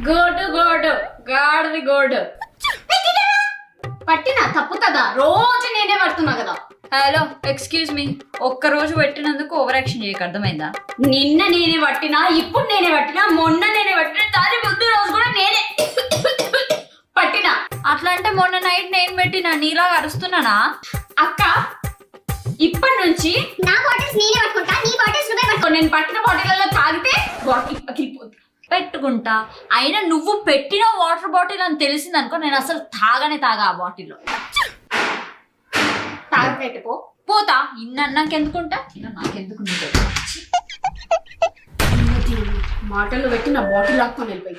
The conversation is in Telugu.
గోడు గోడు గాడిది గోడు పట్టినా తప్పుతుందా? రోజు నేనే పడుతున్నా కదా. హలో ఎక్స్క్యూజ్ మీ, ఒక్క రోజు పెట్టినందుకు ఓవర్ యాక్షన్ చేయక, అర్థమైందా? నిన్న నేనే పట్టినా, ఇప్పుడు నేనే పట్టినా, మొన్న నేనే పట్టినా, దాని ముందు రోజు కూడా నేనే పట్టినా. అట్లా అంటే మొన్న నైట్ నేను పెట్టినా, నీలాగా అరుస్తున్నానా? అక్క ఇప్పటి నుంచి నా బాటిల్స్ నేనే పట్టుకుంటా, నీ బాటిల్స్ నువ్వే పట్టుకో. నేను పట్టిన బాటిల్లో తాగితే బాటిల్ పగిలిపోతుంది. పెట్టుకుంటా. అయినా నువ్వు పెట్టిన వాటర్ బాటిల్ అని తెలిసింది అనుకో, నేను అసలు తాగా ఆ బాటిల్లో. తాగకైతే పో. పోతా. ఇన్నాక ఎందుకుంటా, నాకెందుకు మాటల్లో పెట్టి నా బాటిల్ లాక్కొని వెళ్ళిపోయి